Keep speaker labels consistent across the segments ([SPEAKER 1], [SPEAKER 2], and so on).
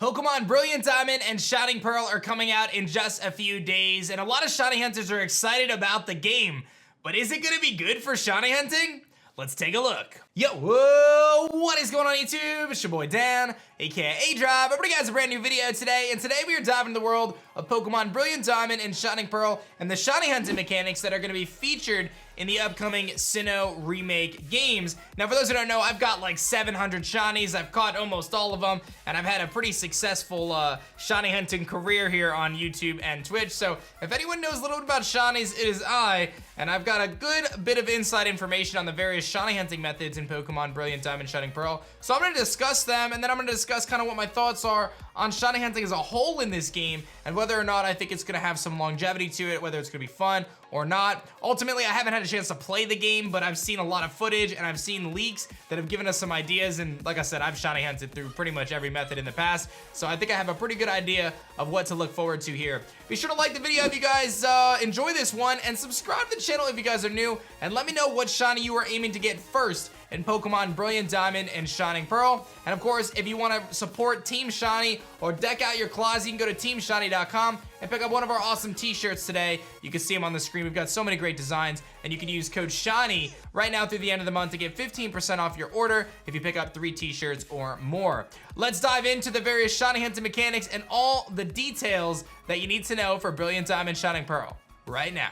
[SPEAKER 1] Pokemon Brilliant Diamond and Shining Pearl are coming out in just a few days, and a lot of shiny hunters are excited about the game. But is it gonna be good for shiny hunting? Let's take a look. Yo, whoa, what is going on YouTube? It's your boy Dan, aka aDrive. I'm bringing you guys a brand new video today, and today we are diving into the world of Pokemon Brilliant Diamond and Shining Pearl and the shiny hunting mechanics that are gonna be featured in the upcoming Sinnoh remake games. Now, for those who don't know, I've got like 700 shinies. I've caught almost all of them, and I've had a pretty successful shiny hunting career here on YouTube and Twitch. So if anyone knows a little bit about shinies, it is I, and I've got a good bit of inside information on the various shiny hunting methods in Pokemon Brilliant Diamond, Shining Pearl. So I'm gonna discuss them, and then I'm gonna discuss kind of what my thoughts are on shiny hunting as a whole in this game, and whether or not I think it's gonna have some longevity to it, whether it's gonna be fun or not. Ultimately, I haven't had a chance to play the game, but I've seen a lot of footage and I've seen leaks that have given us some ideas, and like I said, I've shiny hunted through pretty much every method in the past, so I think I have a pretty good idea of what to look forward to here. Be sure to like the video if you guys enjoy this one, and subscribe to the channel if you guys are new, and let me know what shiny you are aiming to get first in Pokemon Brilliant Diamond and Shining Pearl. And of course, if you want to support Team Shiny or deck out your claws, you can go to teamshiny.com and pick up one of our awesome t-shirts today. You can see them on the screen. We've got so many great designs, and you can use code SHINY right now through the end of the month to get 15% off your order if you pick up 3 t-shirts or more. Let's dive into the various shiny hunting mechanics and all the details that you need to know for Brilliant Diamond Shining Pearl right now.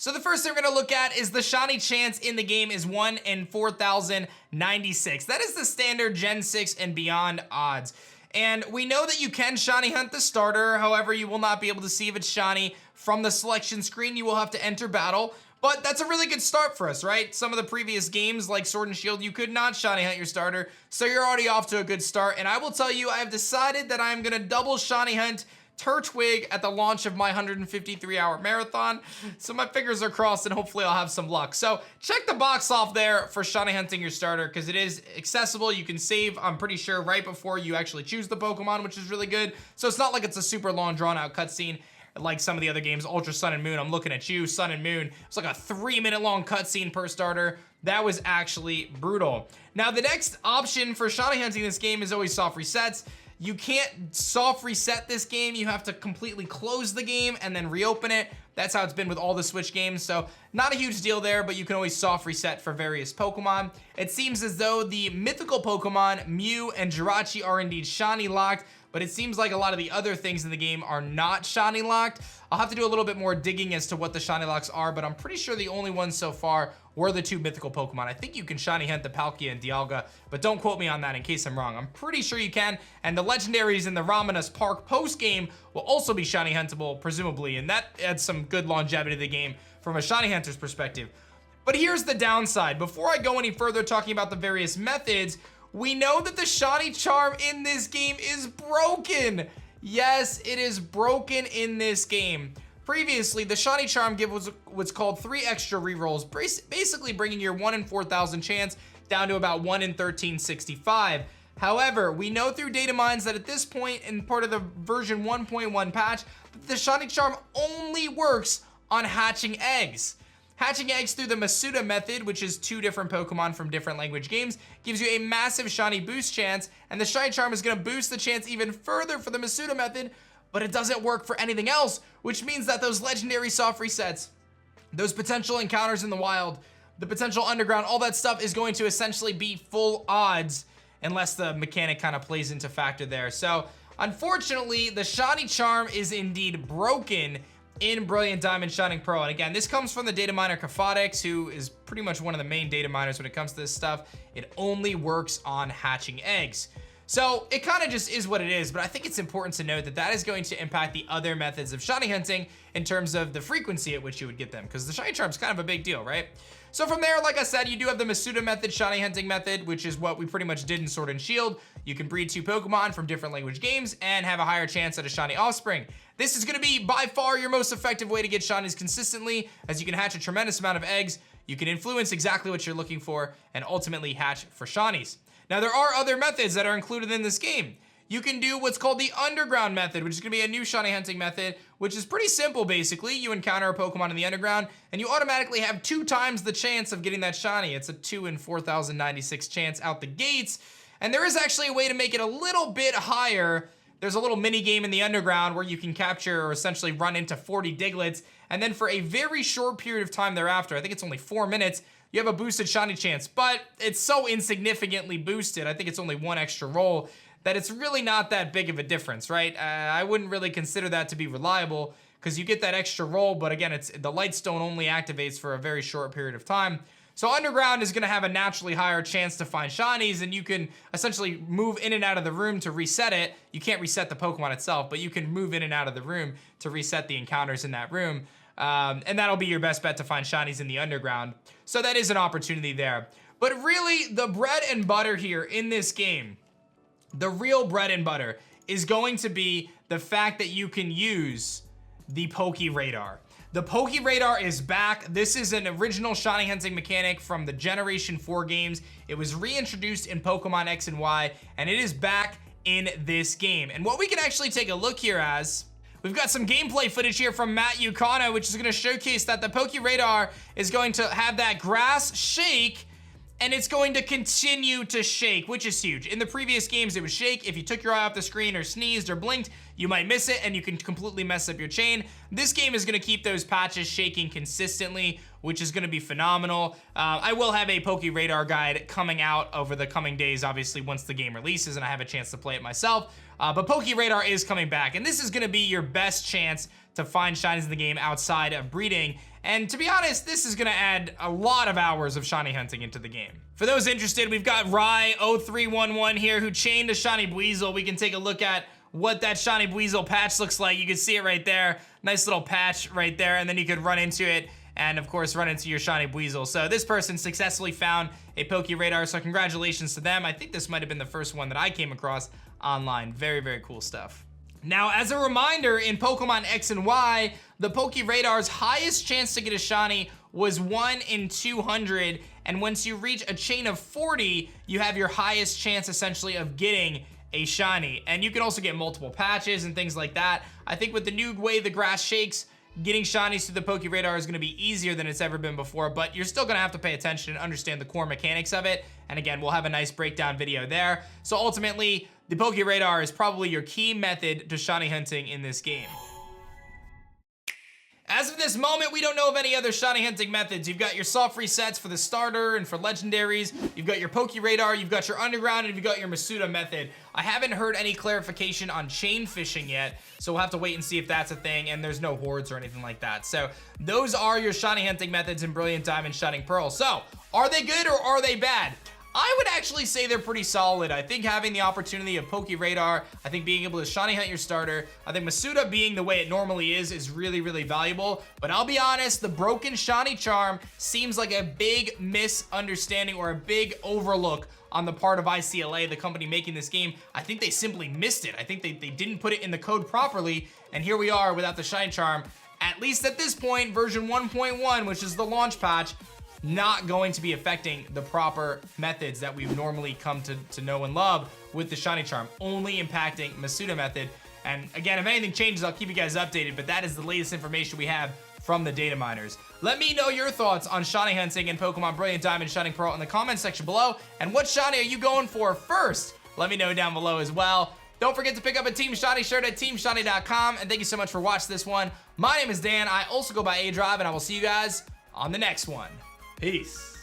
[SPEAKER 1] So the first thing we're gonna look at is the shiny chance in the game is 1 in 4,096. That is the standard Gen 6 and beyond odds. And we know that you can shiny hunt the starter, however, you will not be able to see if it's shiny from the selection screen. You will have to enter battle, but that's a really good start for us, right? Some of the previous games like Sword and Shield, you could not shiny hunt your starter, so you're already off to a good start. And I will tell you, I have decided that I'm gonna double shiny hunt Turtwig at the launch of my 153-hour marathon. So my fingers are crossed, and hopefully I'll have some luck. So check the box off there for shiny hunting your starter, because it is accessible. You can save, I'm pretty sure, right before you actually choose the Pokemon, which is really good. So it's not like it's a super long drawn-out cutscene like some of the other games. Ultra Sun and Moon, I'm looking at you, Sun and Moon. It's like a 3-minute long cutscene per starter. That was actually brutal. Now, the next option for shiny hunting this game is always soft resets. You can't soft reset this game. You have to completely close the game and then reopen it. That's how it's been with all the Switch games, so not a huge deal there, but you can always soft reset for various Pokemon. It seems as though the mythical Pokemon, Mew and Jirachi, are indeed shiny locked, but it seems like a lot of the other things in the game are not shiny locked. I'll have to do a little bit more digging as to what the shiny locks are, but I'm pretty sure the only ones so far were the 2 mythical Pokemon. I think you can shiny hunt the Palkia and Dialga, but don't quote me on that in case I'm wrong. I'm pretty sure you can, and the legendaries in the Ramanas Park post-game will also be shiny huntable, presumably, and that adds some good longevity to the game from a shiny hunter's perspective. But here's the downside. Before I go any further talking about the various methods, we know that the shiny charm in this game is broken. Yes, it is broken in this game. Previously, the shiny charm give was what's called 3 extra rerolls, basically bringing your 1 in 4,000 chance down to about 1 in 1,365. However, we know through data mines that at this point in part of the version 1.1 patch, that the shiny charm only works on hatching eggs. Hatching eggs through the Masuda method, which is 2 different Pokemon from different language games, gives you a massive shiny boost chance, and the shiny charm is gonna boost the chance even further for the Masuda method, but it doesn't work for anything else, which means that those legendary soft resets, those potential encounters in the wild, the potential underground, all that stuff is going to essentially be full odds unless the mechanic kind of plays into factor there. So unfortunately, the shiny charm is indeed broken in Brilliant Diamond Shining Pearl. And again, this comes from the data miner Caphotix, who is pretty much one of the main data miners when it comes to this stuff. It only works on hatching eggs. So it kind of just is what it is, but I think it's important to note that that is going to impact the other methods of shiny hunting in terms of the frequency at which you would get them, because the shiny charm is kind of a big deal, right? So from there, like I said, you do have the Masuda method, shiny hunting method, which is what we pretty much did in Sword and Shield. You can breed 2 Pokemon from different language games and have a higher chance at a shiny offspring. This is gonna be by far your most effective way to get shinies consistently, as you can hatch a tremendous amount of eggs. You can influence exactly what you're looking for and ultimately hatch for shinies. Now, there are other methods that are included in this game. You can do what's called the underground method, which is gonna be a new shiny hunting method, which is pretty simple, basically. You encounter a Pokemon in the underground, and you automatically have 2 times the chance of getting that shiny. It's a 2 in 4,096 chance out the gates. And there is actually a way to make it a little bit higher. There's a little mini game in the underground where you can capture or essentially run into 40 Digletts, and then for a very short period of time thereafter, I think it's only 4 minutes, you have a boosted shiny chance, but it's so insignificantly boosted, I think it's only 1 extra roll, that it's really not that big of a difference, right? I wouldn't really consider that to be reliable, because you get that extra roll, but again, the Lightstone only activates for a very short period of time. So Underground is going to have a naturally higher chance to find shinies, and you can essentially move in and out of the room to reset it. You can't reset the Pokemon itself, but you can move in and out of the room to reset the encounters in that room. And that'll be your best bet to find shinies in the Underground. So that is an opportunity there. But really, the bread and butter here in this game, the real bread and butter, is going to be the fact that you can use the Pokeradar. The Pokeradar is back. This is an original shiny hunting mechanic from the Generation 4 games. It was reintroduced in Pokemon X and Y, and it is back in this game. And what we can actually take a look here as, we've got some gameplay footage here from Matt Yukano, which is going to showcase that the Pokeradar is going to have that grass shake, and it's going to continue to shake, which is huge. In the previous games, it would shake. If you took your eye off the screen or sneezed or blinked, you might miss it and you can completely mess up your chain. This game is gonna keep those patches shaking consistently, which is gonna be phenomenal. I will have a Pokeradar guide coming out over the coming days, obviously, once the game releases and I have a chance to play it myself. But Pokeradar is coming back, and this is gonna be your best chance to find shinies in the game outside of breeding. And to be honest, this is gonna add a lot of hours of shiny hunting into the game. For those interested, we've got Rye0311 here who chained a shiny Buizel. We can take a look at what that shiny Buizel patch looks like. You can see it right there. Nice little patch right there, and then you could run into it and of course run into your shiny Buizel. So this person successfully found a Pokeradar, so congratulations to them. I think this might have been the first one that I came across online. Very, very cool stuff. Now, as a reminder, in Pokemon X and Y, the Pokeradar's highest chance to get a shiny was 1 in 200, and once you reach a chain of 40, you have your highest chance essentially of getting a shiny. And you can also get multiple patches and things like that. I think with the new way the grass shakes, getting shinies through the Pokeradar is going to be easier than it's ever been before, but you're still going to have to pay attention and understand the core mechanics of it. And again, we'll have a nice breakdown video there. So ultimately, the Pokeradar is probably your key method to shiny hunting in this game. As of this moment, we don't know of any other shiny hunting methods. You've got your soft resets for the starter and for legendaries. You've got your Pokeradar, you've got your underground, and you've got your Masuda method. I haven't heard any clarification on chain fishing yet, so we'll have to wait and see if that's a thing, and there's no hordes or anything like that. So those are your shiny hunting methods in Brilliant Diamond, Shining Pearl. So are they good or are they bad? I would actually say they're pretty solid. I think having the opportunity of Pokeradar, I think being able to shiny hunt your starter, I think Masuda being the way it normally is really, really valuable. But I'll be honest, the broken shiny charm seems like a big misunderstanding or a big overlook on the part of ICLA, the company making this game. I think they simply missed it. I think they didn't put it in the code properly, and here we are without the shiny charm. At least at this point, version 1.1, which is the launch patch, not going to be affecting the proper methods that we've normally come to know and love with the shiny charm, only impacting Masuda method. And again, if anything changes, I'll keep you guys updated, but that is the latest information we have from the data miners. Let me know your thoughts on shiny hunting in Pokemon Brilliant Diamond, Shining Pearl in the comment section below, and what shiny are you going for first? Let me know down below as well. Don't forget to pick up a Team Shiny shirt at teamshiny.com, and thank you so much for watching this one. My name is Dan, I also go by aDrive, and I will see you guys on the next one. Peace.